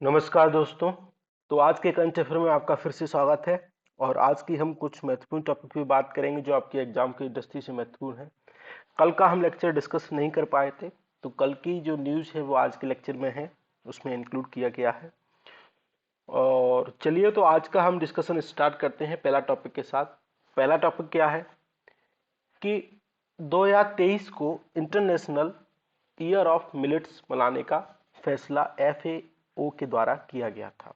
नमस्कार दोस्तों। तो आज के करंट अफेयर में आपका फिर से स्वागत है। और आज की हम कुछ महत्वपूर्ण टॉपिक पे बात करेंगे जो आपके एग्जाम की दृष्टि से महत्वपूर्ण है। कल का हम लेक्चर डिस्कस नहीं कर पाए थे, तो कल की जो न्यूज़ है वो आज के लेक्चर में है, उसमें इंक्लूड किया गया है। और चलिए तो आज का हम डिस्कशन स्टार्ट करते हैं पहला टॉपिक के साथ। पहला टॉपिक क्या है कि 2023 को इंटरनेशनल ईयर ऑफ मिलेट्स मनाने का फैसला FAO के द्वारा किया गया था,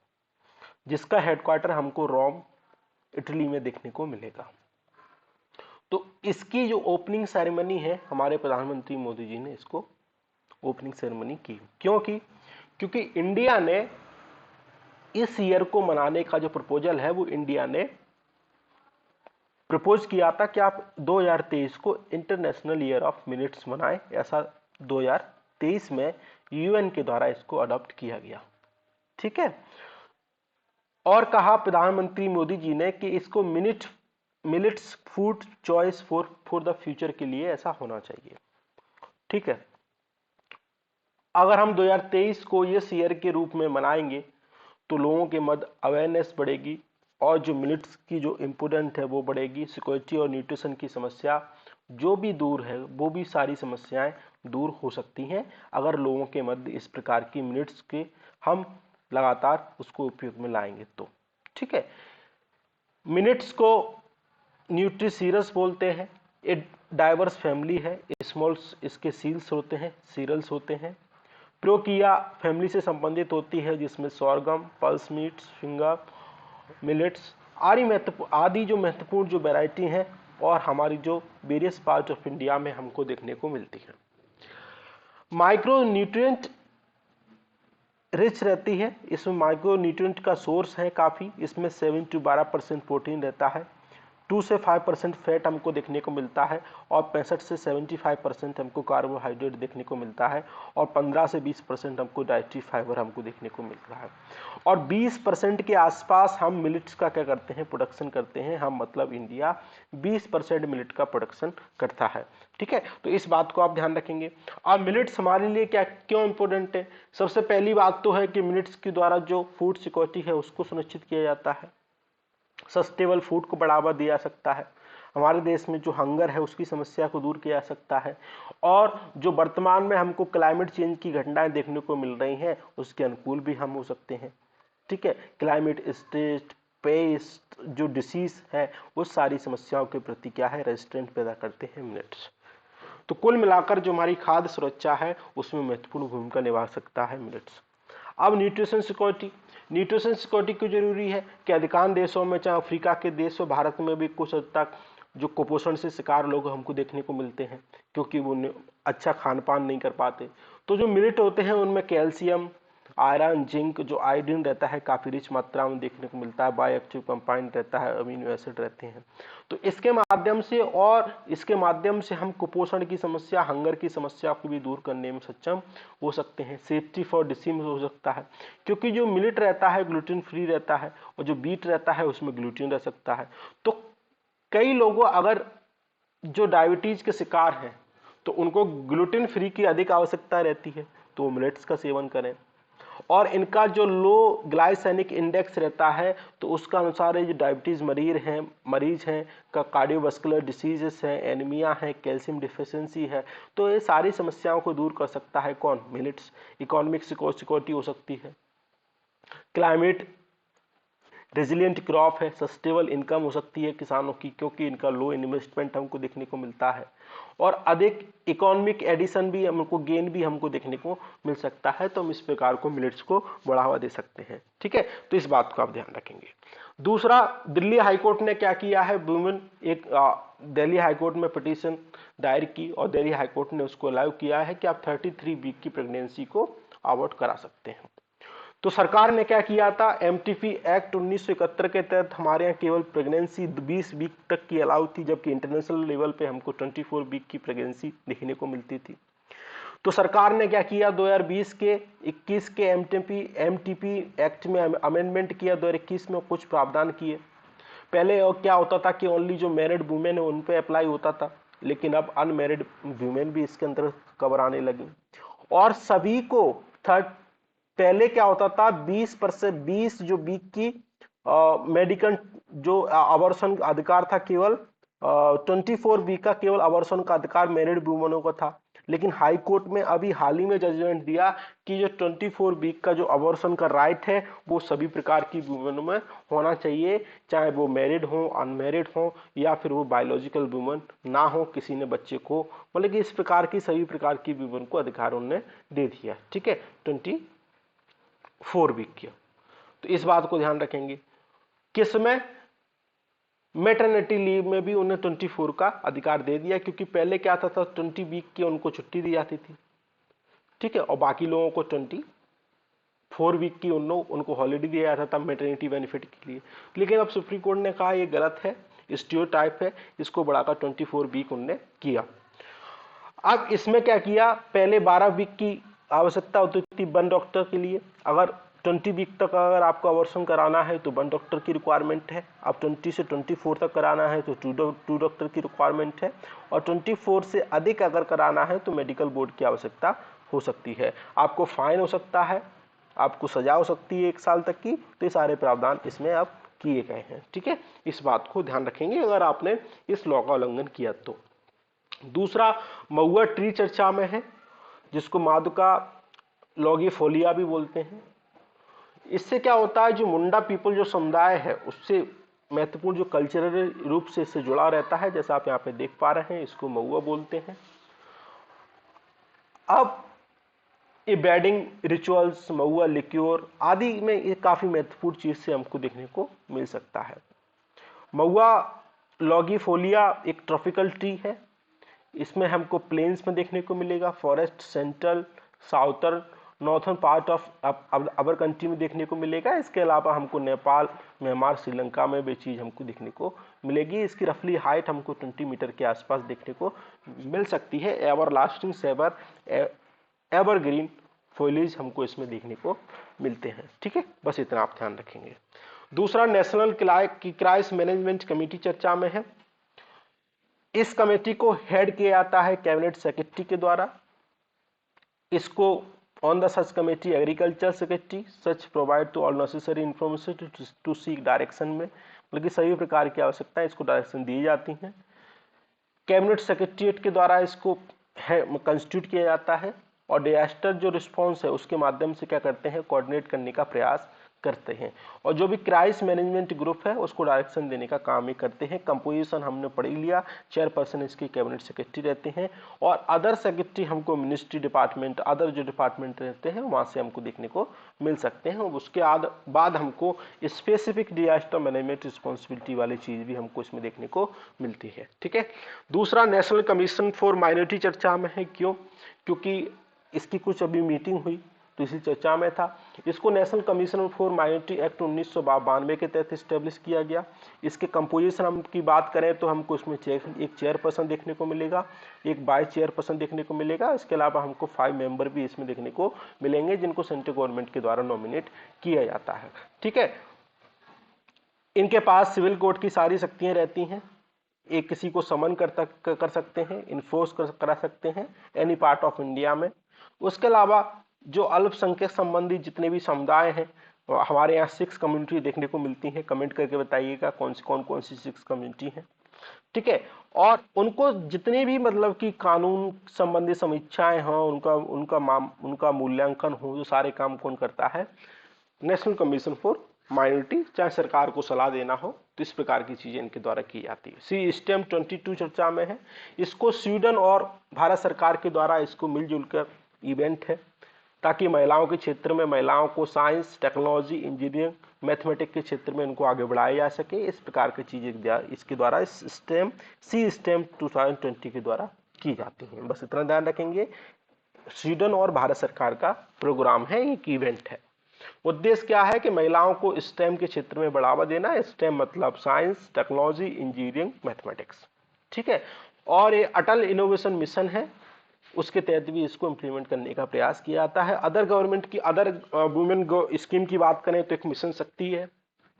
जिसका हेडक्वार्टर हमको रोम इटली में देखने को मिलेगा। तो इसकी जो ओपनिंग सेरेमनी है, हमारे प्रधानमंत्री मोदी जी ने इसको ओपनिंग सेरेमनी की। क्योंकि इंडिया ने इस ईयर को मनाने का जो प्रपोजल है वो इंडिया ने प्रपोज किया था कि आप 2023 को इंटरनेशनल ईयर ऑफ मिलेट्स मनाएं। ऐसा 2023 में UN के द्वारा इसको अडॉप्ट किया गया। ठीक है। और कहा प्रधानमंत्री मोदी जी ने कि इसको millets food choice for the future के लिए ऐसा होना चाहिए। ठीक है। अगर हम 2023 को इस ईयर के रूप में मनाएंगे तो लोगों के मध्य अवेयरनेस बढ़ेगी और जो मिलेट्स की जो इम्पोर्टेंट है वो बढ़ेगी। सिक्योरिटी और न्यूट्रिशन की समस्या जो भी दूर है, वो भी सारी समस्याएं दूर हो सकती हैं अगर लोगों के मध्य इस प्रकार की मिलेट्स के हम लगातार उसको उपयोग में लाएंगे तो। ठीक है। मिलेट्स को न्यूट्रीसीरस बोलते हैं। एक डाइवर्स फैमिली है। स्मॉल्स इसके सील्स होते हैं, सीरियल्स होते हैं। प्रोकिया फैमिली से संबंधित होती है, जिसमें sorghum, pulse meats, finger millets आदि जो महत्वपूर्ण जो वैरायटी हैं और हमारी जो वेरियस पार्ट ऑफ इंडिया में हमको देखने को मिलती है। माइक्रो न्यूट्रिएंट रिच रहती है। इसमें माइक्रो न्यूट्रिएंट का सोर्स है काफ़ी। इसमें 7 से 12% प्रोटीन रहता है, 2 से 5% फैट हमको देखने को मिलता है और 65 से 75% हमको कार्बोहाइड्रेट देखने को मिलता है और 15 से 20% हमको डाइटरी फाइबर हमको देखने को मिल रहा है। और 20% के आसपास हम मिलेट्स का क्या करते हैं, प्रोडक्शन करते हैं। हम मतलब इंडिया 20% मिलेट का प्रोडक्शन करता है। ठीक है। तो इस बात को आप ध्यान रखेंगे। अब मिलेट्स हमारे लिए क्या क्यों इंपॉर्टेंट है? सबसे पहली बात तो है कि मिलेट्स के द्वारा जो फूड सिक्योरिटी है उसको सुनिश्चित किया जाता है। सस्टेनेबल फूड को बढ़ावा दिया जा सकता है। हमारे देश में जो हंगर है उसकी समस्या को दूर किया जा सकता है। और जो वर्तमान में हमको क्लाइमेट चेंज की घटनाएं देखने को मिल रही हैं उसके अनुकूल भी हम हो सकते हैं। ठीक है। क्लाइमेट स्ट्रेस, पेस्ट, जो डिसीज है उस सारी समस्याओं के प्रति क्या है, रेजिस्टेंट पैदा करते हैं मिलेट्स। तो कुल मिलाकर जो हमारी खाद्य सुरक्षा है उसमें महत्वपूर्ण भूमिका निभा सकता है मिलेट्स। अब न्यूट्रिशन सिक्योरिटी क्यों जरूरी है कि अधिकांश देशों में, चाहे अफ्रीका के देश हो, भारत में भी कुछ हद तक जो कुपोषण से शिकार लोग हमको देखने को मिलते हैं क्योंकि वो अच्छा खान पान नहीं कर पाते। तो जो मिलेट होते हैं उनमें कैल्शियम, आयरन, जिंक, जो आयोडीन रहता है काफ़ी रिच मात्रा में देखने को मिलता है। बायोएक्टिव कंपाउंड रहता है, अमीनो एसिड रहते हैं। तो इसके माध्यम से हम कुपोषण की समस्या, हंगर की समस्या को भी दूर करने में सक्षम हो सकते हैं। सेफ्टी फॉर डिसीज हो सकता है क्योंकि जो मिलेट रहता है ग्लूटेन फ्री रहता है और जो बीट रहता है उसमें ग्लूटेन रह सकता है। तो कई लोगों अगर जो डायबिटीज के शिकार हैं तो उनको ग्लूटेन फ्री की अधिक आवश्यकता रहती है, तो वो मिलेट्स का सेवन करें। और इनका जो लो ग्लाइसेमिक इंडेक्स रहता है तो उसका अनुसार ये जो डायबिटीज मरीज हैं का कार्डियोवास्कुलर डिसीजेस हैं, एनीमिया है, कैल्शियम डिफिशियंसी है, तो ये सारी समस्याओं को दूर कर सकता है कौन, मिलेट्स। इकोनॉमिक सिक्योरिटी हो सकती है। क्लाइमेट रेजिलिएंट क्रॉप है, सस्टेनेबल इनकम हो सकती है किसानों की क्योंकि इनका लो इन्वेस्टमेंट हमको देखने को मिलता है और अधिक इकोनॉमिक एडिशन भी हमको, गेन भी हमको देखने को मिल सकता है। तो हम इस प्रकार को मिलेट्स को बढ़ावा दे सकते हैं। ठीक है। तो इस बात को आप ध्यान रखेंगे। दूसरा, दिल्ली हाईकोर्ट ने क्या किया है, दिल्ली हाईकोर्ट में पिटीशन दायर की और दिल्ली हाईकोर्ट ने उसको अलाउ किया है कि आप 33 वीक की प्रेगनेंसी को अबॉर्ट करा सकते हैं। तो सरकार ने क्या किया था, एमटीपी एक्ट 1971 के तहत हमारे यहाँ केवल प्रेगनेंसी 20 वीक तक की अलाउ थी, जबकि इंटरनेशनल लेवल पे हमको 24 वीक की प्रेगनेंसी देखने को मिलती थी। तो सरकार ने क्या किया, 2020 के 21 के एमटीपी एक्ट में अमेंडमेंट किया। 2021 में कुछ प्रावधान किए। पहले और क्या होता था कि ओनली जो मैरिड वुमेन है उन पे अप्लाई होता था, लेकिन अब अनमैरिड वुमेन भी इसके अंदर कवर आने लगी और सभी को पहले क्या होता था, 20% 20 जो वीक की मेडिकल जो अबॉर्शन अधिकार था, केवल 24 वीक का केवल अबॉर्शन का अधिकार मैरिड वुमेनों को था। लेकिन हाई कोर्ट में अभी हाल ही में जजमेंट दिया कि जो 24 वीक का जो अबॉर्शन का राइट है वो सभी प्रकार की वुमेन में होना चाहिए, चाहे वो मैरिड हो, अनमैरिड हो, या फिर वो बायोलॉजिकल वुमेन ना हो, किसी ने बच्चे को, मतलब कि इस प्रकार की सभी प्रकार की वुमेन को अधिकार उन्होंने दे दिया। ठीक है, 24 वीक की। तो इस बात को ध्यान रखेंगे। किसमें, मैटरनिटी लीव में भी उन्हें 24 का अधिकार दे दिया, क्योंकि पहले क्या था 20 वीक की उनको छुट्टी दी जाती थी। ठीक है, और बाकी लोगों को 24 वीक की उनको हॉलीडे दिया जाता था मैटरनिटी बेनिफिट के लिए। लेकिन अब सुप्रीम कोर्ट ने कहा ये गलत है, स्टीरियोटाइप है, इसको बढ़ाकर 24 वीक उन्होंने किया। अब इसमें क्या किया, पहले 12 वीक की आवश्यकता होती थी 1 डॉक्टर के लिए। अगर 20 वीक तक अगर आपको अबॉर्शन कराना है तो 1 डॉक्टर की रिक्वायरमेंट है। अब 20 से 24 तक कराना है तो 2 डॉक्टर की रिक्वायरमेंट है। और 24 से अधिक अगर कराना है तो मेडिकल बोर्ड की आवश्यकता हो सकती है। आपको फाइन हो सकता है, आपको सजा हो सकती है 1 साल तक की। तो ये सारे प्रावधान इसमें अब किए गए हैं। ठीक है, इस बात को ध्यान रखेंगे अगर आपने इस लॉ का उल्लंघन किया तो। दूसरा, महुआ ट्री चर्चा में है, जिसको मादुका लॉगिफोलिया भी बोलते हैं। इससे क्या होता है, जो मुंडा पीपल जो समुदाय है उससे महत्वपूर्ण जो कल्चरल रूप से इससे जुड़ा रहता है, जैसा आप यहाँ पे देख पा रहे हैं, इसको महुआ बोलते हैं। अब ये बेडिंग रिचुअल्स, महुआ लिक्योर आदि में ये काफी महत्वपूर्ण चीज से हमको देखने को मिल सकता है। महुआ लॉगिफोलिया एक ट्रॉपिकल ट्री है। इसमें हमको प्लेन्स में देखने को मिलेगा, forest, central, southern, northern part of our country में देखने को मिलेगा। इसके अलावा हमको नेपाल, म्यांमार, श्रीलंका में भी चीज हमको देखने को मिलेगी। इसकी रफली हाइट हमको 20 मीटर के आसपास देखने को मिल सकती है। एवर लास्टिंग सेवर एवरग्रीन फॉइलेज हमको इसमें देखने को मिलते हैं। ठीक है, बस इतना आप ध्यान रखेंगे। दूसरा, नेशनल क्राइसिस मैनेजमेंट कमेटी चर्चा में है। इस कमेटी को हेड किया जाता है कैबिनेट सेक्रेटरी के द्वारा। इसको on the such committee agriculture secretary such provide to all necessary information to seek direction में, मतलब कि सभी प्रकार की आवश्यकताएं इसको डायरेक्शन दी जाती हैं। कैबिनेट सेक्रेटरीट के द्वारा इसको कंस्टिट्यूट किया जाता है। और डिजास्टर जो रिस्पॉन्स है उसके माध्यम से क्या करते हैं, कोऑर्डिनेट करने का प्रयास करते हैं। और जो भी क्राइसिस मैनेजमेंट ग्रुप है उसको डायरेक्शन देने का काम ही करते हैं। कंपोजिशन हमने पढ़ लिया, चेयरपर्सन इसके कैबिनेट सेक्रेटरी रहते हैं, और अदर सेक्रेटरी हमको मिनिस्ट्री डिपार्टमेंट, अदर जो डिपार्टमेंट रहते हैं वहां से हमको देखने को मिल सकते हैं। उसके बाद हमको स्पेसिफिक डिजास्टर मैनेजमेंट रिस्पॉन्सिबिलिटी वाली चीज भी हमको इसमें देखने को मिलती है। ठीक है, दूसरा, नेशनल कमीशन फॉर माइनॉरिटी चर्चा में है। क्यों, क्योंकि इसकी कुछ अभी मीटिंग हुई तो इसी चर्चा में था। इसको national commission for minority act 1992 के तहत स्टेब्लिश किया गया। इसके कंपोजिशन हम की बात करें तो हमको इसमें एक चेयरपर्सन देखने को मिलेगा, एक वाइस चेयरपर्सन देखने को मिलेगा। इसके अलावा हमको 5 मेंबर भी इसमें देखने को मिलेंगे जिनको सेंट्रल गवर्नमेंट के द्वारा नॉमिनेट किया जाता है। ठीक है, इनके पास सिविल कोर्ट की सारी शक्तियां रहती हैं। एक किसी को समन कर सकते हैं, इन्फोर्स करा सकते हैं एनी पार्ट ऑफ इंडिया में। उसके अलावा जो अल्पसंख्यक संबंधी जितने भी समुदाय हैं, हमारे यहाँ 6 कम्युनिटी देखने को मिलती हैं। कमेंट करके बताइएगा कौन कौन सी 6 कम्युनिटी हैं। ठीक है, और उनको जितने भी मतलब कि कानून संबंधी समीक्षाएं हों, उनका मूल्यांकन हो, जो सारे काम कौन करता है, नेशनल कमीशन फॉर माइनॉरिटी। चाहे सरकार को सलाह देना हो तो इस प्रकार की चीजें इनके द्वारा की जाती है। सी स्टेम 22 चर्चा में है। इसको स्वीडन और भारत सरकार के द्वारा इसको मिलजुल कर इवेंट है, ताकि महिलाओं के क्षेत्र में महिलाओं को साइंस, टेक्नोलॉजी, इंजीनियरिंग, मैथमेटिक्स के क्षेत्र में इनको आगे बढ़ाया जा सके। इस प्रकार की चीजें इसके द्वारा इस सी स्टेम 2020 के द्वारा की जाती हैं। बस इतना ध्यान रखेंगे, स्वीडन और भारत सरकार का प्रोग्राम है, एक इवेंट है। उद्देश्य क्या है कि महिलाओं को स्टेम के क्षेत्र में बढ़ावा देना। स्टेम मतलब साइंस, टेक्नोलॉजी, इंजीनियरिंग, मैथमेटिक्स। ठीक है, और ये अटल इनोवेशन मिशन है, उसके तहत भी इसको इंप्लीमेंट करने का प्रयास किया जाता है। अदर गवर्नमेंट की अदर वुमेन स्कीम की बात करें तो एक मिशन शक्ति है।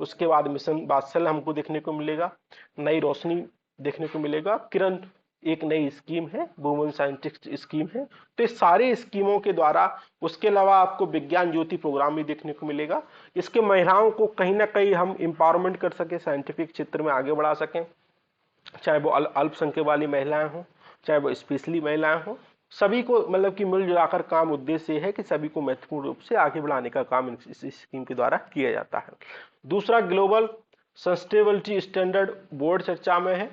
उसके बाद मिशन वात्सल्य हमको देखने को मिलेगा, नई रोशनी देखने को मिलेगा, किरण एक नई स्कीम है, वुमेन साइंटिस्ट स्कीम है। तो इस सारी स्कीमों के द्वारा, उसके अलावा आपको विज्ञान ज्योति प्रोग्राम भी देखने को मिलेगा। इसके महिलाओं को कहीं ना कहीं हम एम्पावरमेंट कर सके, साइंटिफिक क्षेत्र में आगे बढ़ा सकें, चाहे वो अल्पसंख्यक वाली महिलाएं हों, चाहे वो स्पेशली महिलाएं हों, सभी को मतलब कि मिलजुलाकर काम, उद्देश्य ये है कि सभी को महत्वपूर्ण रूप से आगे बढ़ाने का काम इस स्कीम के द्वारा किया जाता है। दूसरा, ग्लोबल सस्टेनेबिलिटी स्टैंडर्ड बोर्ड चर्चा में है।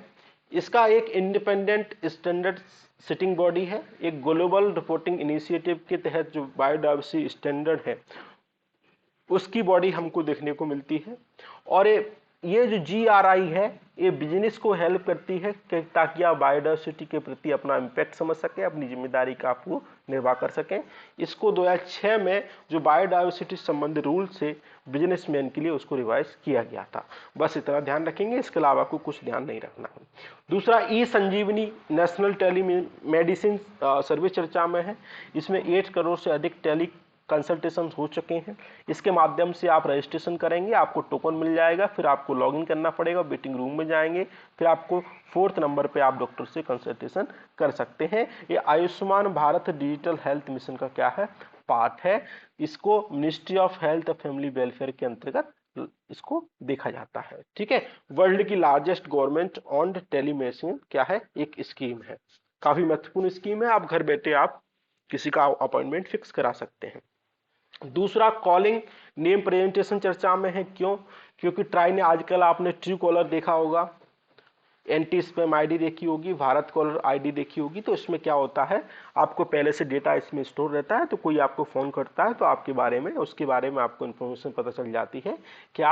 इसका एक इंडिपेंडेंट स्टैंडर्ड सेटिंग बॉडी है। एक ग्लोबल रिपोर्टिंग इनिशिएटिव के तहत जो बायोडायवर्सिटी स्टैंडर्ड है उसकी बॉडी हमको देखने को मिलती है। और ये जो GRI है, ये बिजनेस को हेल्प करती है ताकि आप बायोडायवर्सिटी के प्रति अपना इम्पैक्ट समझ सकें, अपनी जिम्मेदारी का आपको निर्वाह कर सकें। इसको 2006 में जो बायोडायवर्सिटी संबंधी रूल से बिजनेसमैन के लिए उसको रिवाइज किया गया था। बस इतना ध्यान रखेंगे, इसके अलावा आपको कुछ ध्यान नहीं रखना है। दूसरा, ई-संजीवनी नेशनल टेलीमेडिसिन सर्विस चर्चा में है। इसमें 8 करोड़ से अधिक टेली कंसल्टेशन हो चुके हैं। इसके माध्यम से आप रजिस्ट्रेशन करेंगे, आपको टोकन मिल जाएगा, फिर आपको लॉगिन करना पड़ेगा, वेटिंग रूम में जाएंगे, फिर आपको 4th नंबर पे आप डॉक्टर से कंसल्टेशन कर सकते हैं। ये Ayushman Bharat digital health mission का क्या है, पार्ट है। इसको मिनिस्ट्री ऑफ हेल्थ और फैमिली वेलफेयर के अंतर्गत इसको देखा जाता है। ठीक है, वर्ल्ड की लार्जेस्ट गवर्नमेंट ऑन्ड टेलीमेडिसिन क्या है, एक स्कीम है, काफी महत्वपूर्ण स्कीम है। आप घर बैठे आप किसी का अपॉइंटमेंट फिक्स करा सकते हैं। दूसरा, कॉलिंग नेम प्रेजेंटेशन चर्चा में है। क्यों? क्योंकि ट्राई ने आजकल आपने ट्रू कॉलर देखा होगा, एंटी स्पैम आईडी देखी होगी, भारत कॉलर आईडी देखी होगी। तो इसमें क्या होता है, आपको पहले से डेटा इसमें स्टोर रहता है, तो कोई आपको फोन करता है तो आपके बारे में, उसके बारे में आपको इन्फॉर्मेशन पता चल जाती है कि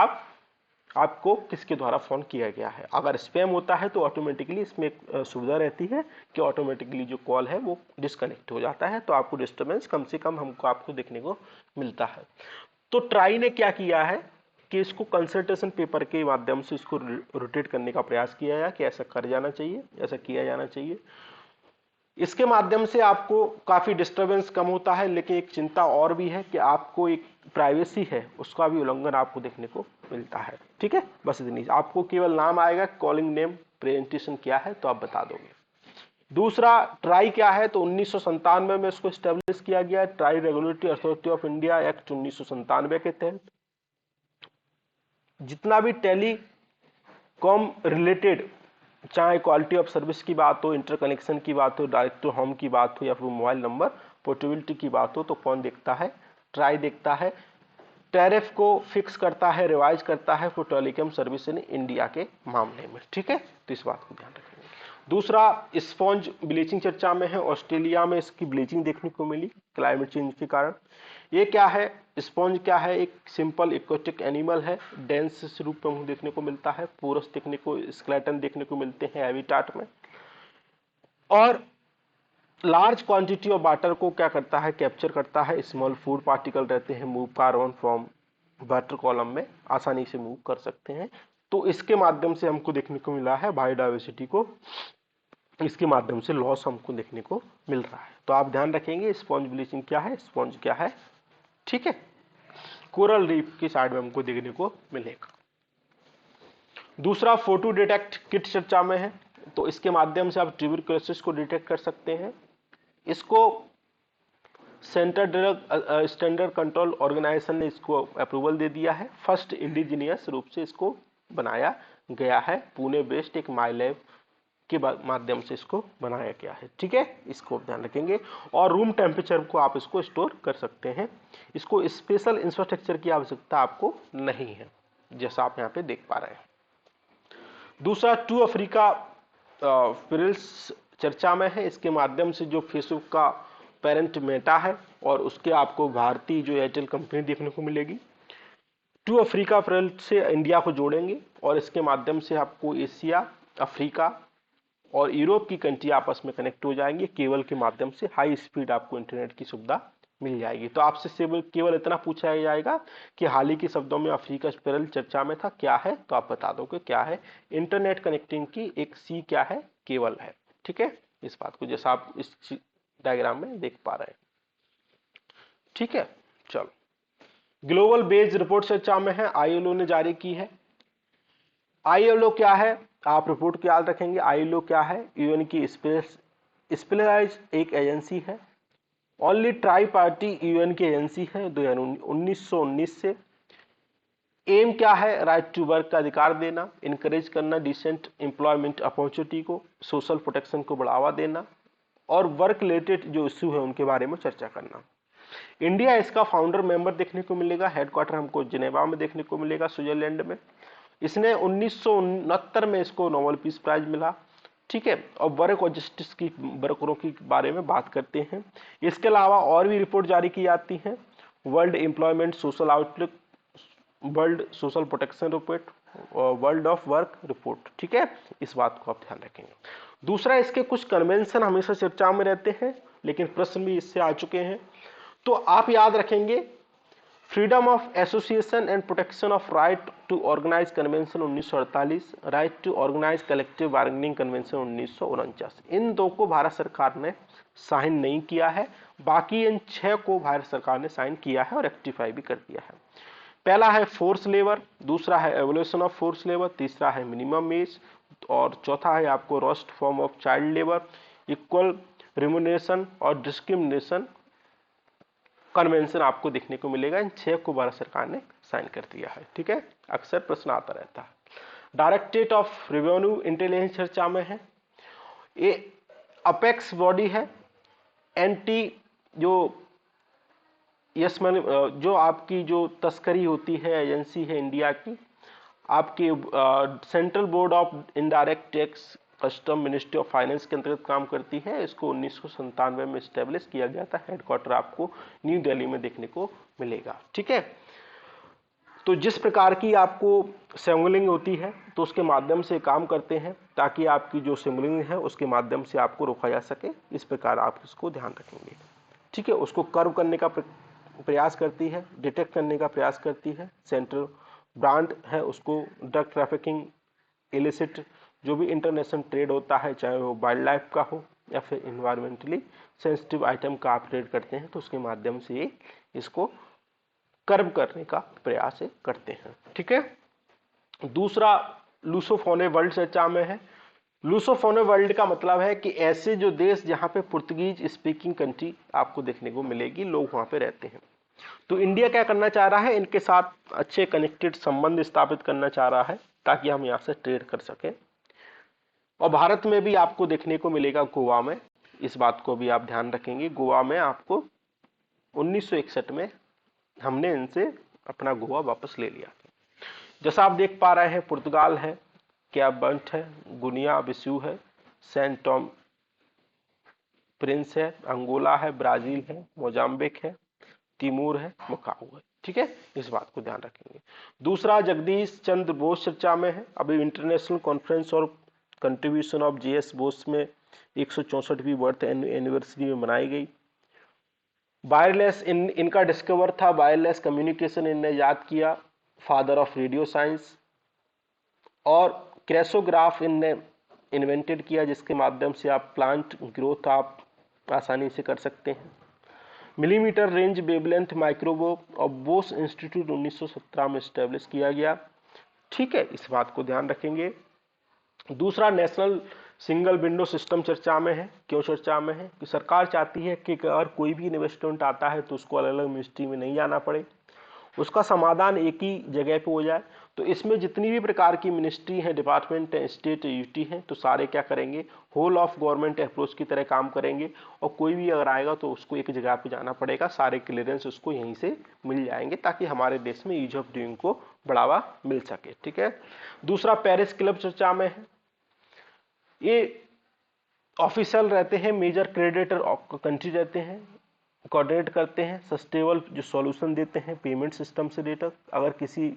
आपको किसके द्वारा फोन किया गया है। अगर स्पैम होता है तो ऑटोमेटिकली इसमें एक सुविधा रहती है कि ऑटोमेटिकली जो कॉल है वो डिस्कनेक्ट हो जाता है, तो आपको डिस्टर्बेंस कम से कम हमको आपको देखने को मिलता है। तो ट्राई ने क्या किया है कि इसको कंसल्टेशन पेपर के माध्यम से इसको रोटेट करने का प्रयास किया है कि ऐसा कर जाना चाहिए, ऐसा किया जाना चाहिए। इसके माध्यम से आपको काफी डिस्टरबेंस कम होता है, लेकिन एक चिंता और भी है कि आपको एक प्राइवेसी है उसका भी उल्लंघन आपको देखने को मिलता है। ठीक है, बस इतनी, आपको केवल नाम आएगा, कॉलिंग नेम प्रेजेंटेशन क्या है तो आप बता दोगे। दूसरा, ट्राई क्या है, तो 1997 में इसको स्टेब्लिश किया गया, try regulatory authority of India act 1997 के तहत जितना भी टेलीकॉम रिलेटेड, चाहे क्वालिटी ऑफ सर्विस की बात हो, इंटरकनेक्शन की बात हो, डायरेक्ट टू होम की बात हो, या फिर मोबाइल नंबर पोर्टेबिलिटी की बात हो, तो कौन देखता है, ट्राई देखता है। टैरिफ को फिक्स करता है, रिवाइज करता है for telecom service in India के मामले में। ठीक है, तो इस बात को ध्यान रखेंगे। दूसरा, स्पॉन्ज ब्लीचिंग चर्चा में है। ऑस्ट्रेलिया में इसकी ब्लीचिंग देखने को मिली क्लाइमेट चेंज के कारण। ये क्या है, स्पॉन्ज क्या है, एक सिंपल एक्वेटिक एनिमल है, डेंस रूप में देखने को मिलता है, पोरस देखने को, स्केलेटन देखने को मिलते हैं हैबिटाट में, और लार्ज क्वांटिटी ऑफ वाटर को क्या करता है, कैप्चर करता है। स्मॉल फूड पार्टिकल रहते हैं, move carbon from water column में आसानी से मूव कर सकते हैं। तो इसके माध्यम से हमको देखने को मिला है बायोडायवर्सिटी को, इसके माध्यम से लॉस हमको देखने को मिल रहा है। तो आप ध्यान रखेंगे स्पॉन्ज ब्लीचिंग क्या है, स्पॉन्ज क्या है। ठीक है, कोरल रीफ की साइड में हमको देखने को मिलेगा। दूसरा, फोटो डिटेक्ट किट चर्चा में है। तो इसके माध्यम से आप ट्यूबरकुलोसिस को डिटेक्ट कर सकते हैं। इसको centre drug standard control organisation ने इसको अप्रूवल दे दिया है। फर्स्ट इंडिजीनियस रूप से इसको बनाया गया है, पुणे बेस्ड एक माई लैब के माध्यम से इसको बनाया गया है। ठीक है, इसको ध्यान रखेंगे। और रूम टेम्परेचर को आप इसको स्टोर कर सकते हैं। इसको स्पेशल इंफ्रास्ट्रक्चर की आवश्यकता आपको नहीं है, जैसा आप यहाँ पे देख पा रहे हैं। दूसरा, टू अफ्रीका पिरल्स चर्चा में है। इसके माध्यम से जो फेसबुक का पेरेंट मेटा है और उसके आपको भारतीय जो एयरटेल कंपनी देखने को मिलेगी। टू अफ्रीका पिरल से इंडिया को जोड़ेंगे और इसके माध्यम से आपको एशिया, अफ्रीका और यूरोप की कंट्री आपस में कनेक्ट हो जाएंगे। केबल के माध्यम से हाई स्पीड आपको इंटरनेट की सुविधा मिल जाएगी। तो आपसे केवल इतना पूछा जाएगा कि हाल ही के शब्दों में अफ्रीका स्पिरल चर्चा में था, क्या है, तो आप बता दोगे क्या है। इंटरनेट कनेक्टिंग की एक सी क्या है, केबल है। ठीक है, इस बात को जैसा आप इस डायग्राम में देख पा रहे हैं। ठीक है, चलो, ग्लोबल बेस्ड रिपोर्ट चर्चा में है, आईएलओ ने जारी की है। आईएलओ क्या है, आप रिपोर्ट को याद रखेंगे। आईएलओ क्या है? यूएन की स्पेशलाइज्ड एक एजेंसी है, ओनली ट्राई पार्टी यूएन की एजेंसी है 1919 से। एम क्या है? राइट टू वर्क का अधिकार देना, इनकरेज करना डिसेंट एम्प्लॉयमेंट अपॉर्चुनिटी को, सोशल प्रोटेक्शन को बढ़ावा देना और वर्क रिलेटेड जो इश्यू है उनके बारे में चर्चा करना। इंडिया इसका फाउंडर मेंबर देखने को मिलेगा, हेडक्वार्टर हमको जिनेवा में देखने को मिलेगा, स्विट्जरलैंड में। इसने 1969 में इसको नोबेल पीस प्राइज मिला, ठीक है। और वर्क और जस्टिस की वर्करों की बारे में बात करते हैं। इसके अलावा और भी रिपोर्ट जारी की जाती हैं, world employment social outlook, world social protection report, world of work report, ठीक है। इस बात को आप ध्यान रखेंगे। दूसरा, इसके कुछ कन्वेंशन हमेशा चर्चा में रहते हैं, लेकिन प्रश्न भी इससे आ चुके हैं, तो आप याद रखेंगे। Freedom of association and protection of right to organise convention 1948, right to organise collective bargaining convention 1949। इन दो को भारत सरकार ने साइन नहीं किया है, बाकी इन 6 को भारत सरकार ने साइन किया है और रेक्टिफाई भी कर दिया है। पहला है फोर्स लेबर, दूसरा है एवोल्यूशन ऑफ फोर्स लेबर, तीसरा है मिनिमम एज और चौथा है आपको roast form of child labour, equal remuneration और डिस्क्रिमिनेशन कन्वेंशन आपको देखने को मिलेगा। इन 6 को भारत सरकार ने साइन कर दिया है, ठीक है। अक्सर प्रश्न आता रहता है। डायरेक्टरेट ऑफ रेवेन्यू इंटेलिजेंस चर्चा में है। ये अपेक्स बॉडी है, एंटी जो यस मैंने जो आपकी जो तस्करी होती है एजेंसी है इंडिया की, आपकी central board of indirect tax custom ministry of finance के अंतर्गत काम करती है। इसको 1997 में स्टेब्लिश किया गया था। हेडक्वार्टर आपको न्यू दिल्ली में देखने को मिलेगा, ठीक है। तो जिस प्रकार की आपको स्मगलिंग होती है तो उसके माध्यम से काम करते हैं ताकि आपकी जो स्मगलिंग है उसके माध्यम से आपको रोका जा सके। इस प्रकार आप इसको ध्यान रखेंगे, ठीक है। उसको कर्व करने का प्रयास करती है, डिटेक्ट करने का प्रयास करती है। सेंट्रल ब्रांड है उसको ड्रग ट्रैफिकिंग, इलिसिट जो भी इंटरनेशनल ट्रेड होता है, चाहे वो वाइल्ड लाइफ का हो या फिर इन्वायरमेंटली सेंसिटिव आइटम का आप ट्रेड करते हैं तो उसके माध्यम से ये इसको कर्व करने का प्रयास करते हैं, ठीक है। दूसरा, लूसोफोने वर्ल्ड चर्चा में है। लूसोफोने वर्ल्ड का मतलब है कि ऐसे जो देश जहां पे पुर्तगीज स्पीकिंग कंट्री आपको देखने को मिलेगी, लोग वहां पे रहते हैं। तो इंडिया क्या करना चाह रहा है? इनके साथ अच्छे कनेक्टेड संबंध स्थापित करना चाह रहा है ताकि हम यहाँ से ट्रेड कर सकें। और भारत में भी आपको देखने को मिलेगा गोवा में, इस बात को भी आप ध्यान रखेंगे। गोवा में आपको 1961 में हमने इनसे अपना गोवा वापस ले लिया था। जैसा आप देख पा रहे हैं, पुर्तगाल है, कैबर्ट है, गुनिया बिस्यू है, सेंट टॉम प्रिंस है, अंगोला है, ब्राजील है, मोजाम्बिक है, तिमूर है, मकाऊ है, ठीक है। इस बात को ध्यान रखेंगे। दूसरा, जगदीश चंद्र बोस चर्चा में है। अभी इंटरनेशनल कॉन्फ्रेंस और कंट्रीब्यूशन ऑफ जीएस बोस में 164वीं बर्थ एनिवर्सरी में मनाई गई। वायरलेस इनका डिस्कवर था, वायरलेस कम्युनिकेशन इनने याद किया, फादर ऑफ रेडियो साइंस। और क्रेसोग्राफ इनने इन्वेंटेड किया जिसके माध्यम से आप प्लांट ग्रोथ आप आसानी से कर सकते हैं। मिलीमीटर रेंज वेवलेंथ माइक्रोवेव और बोस इंस्टीट्यूट 1917 में स्टैब्लिश किया गया, ठीक है। इस बात को ध्यान रखेंगे। दूसरा, नेशनल सिंगल विंडो सिस्टम चर्चा में है। क्यों चर्चा में है? कि सरकार चाहती है कि अगर कोई भी इन्वेस्टमेंट आता है तो उसको अलग अलग मिनिस्ट्री में नहीं जाना पड़े, उसका समाधान एक ही जगह पे हो जाए। तो इसमें जितनी भी प्रकार की मिनिस्ट्री है, डिपार्टमेंट है, स्टेट यूटी है, तो सारे क्या करेंगे, होल ऑफ गवर्नमेंट अप्रोच की तरह काम करेंगे। और कोई भी अगर आएगा तो उसको एक जगह पे जाना पड़ेगा, सारे क्लियरेंस उसको यहीं से मिल जाएंगे ताकि हमारे देश में ईज ऑफ डूइंग को बढ़ावा मिल सके, ठीक है। दूसरा, पेरिस क्लब चर्चा में है। ये ऑफिशियल रहते हैं, मेजर क्रेडिटर कंट्री रहते हैं, कोऑर्डिनेट करते हैं, सस्टेनेबल जो सॉल्यूशन देते हैं पेमेंट सिस्टम से रिलेटेड। अगर किसी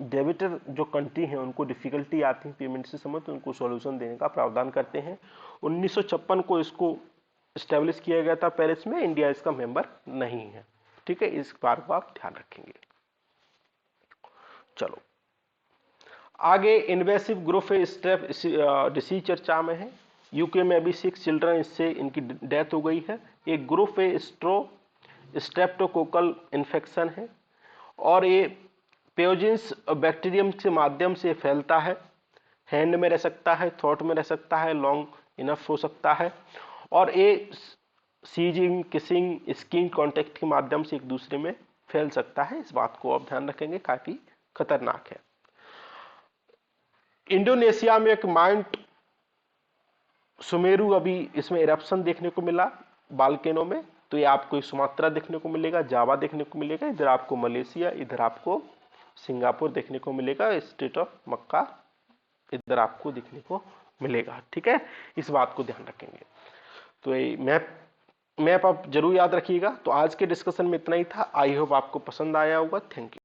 डेबिटर जो कंट्री है उनको डिफिकल्टी आती है पेमेंट से संबंधित तो उनको सॉल्यूशन देने का प्रावधान करते हैं। 1956 को इसको स्टैब्लिश किया गया था पेरिस में। इंडिया इसका मेंबर नहीं है, ठीक है। इस बात को आप ध्यान रखेंगे। चलो आगे, इन्वेसिव ग्रोथ स्ट्रेप डिसीज चर्चा में है। यूके में अभी 6 चिल्ड्रन इससे इनकी डेथ हो गई है। एक ग्रुप स्ट्रेप्टोकोकल इन्फेक्शन है और ये पेयोजेंस बैक्टीरियम के माध्यम से फैलता है, हैंड में रह सकता है, थ्रोट में रह सकता है, लॉन्ग इनफ हो सकता है, और ये सीजिंग, किसिंग, स्किन कांटेक्ट के माध्यम से एक दूसरे में फैल सकता है। इस बात को आप ध्यान रखेंगे, काफी खतरनाक है। इंडोनेशिया में एक माउंट सुमेरु, अभी इसमें इरप्शन देखने को मिला बाल्केनो में, तो ये आपको सुमात्रा देखने को मिलेगा, जावा देखने को मिलेगा, इधर आपको मलेशिया, इधर आपको सिंगापुर देखने को मिलेगा, स्टेट ऑफ मक्का इधर आपको देखने को मिलेगा। ठीक है, इस बात को ध्यान रखेंगे। तो ये मैप आप जरूर याद रखिएगा। तो आज के डिस्कशन में इतना ही था। आई होप आपको पसंद आया होगा। Thank you.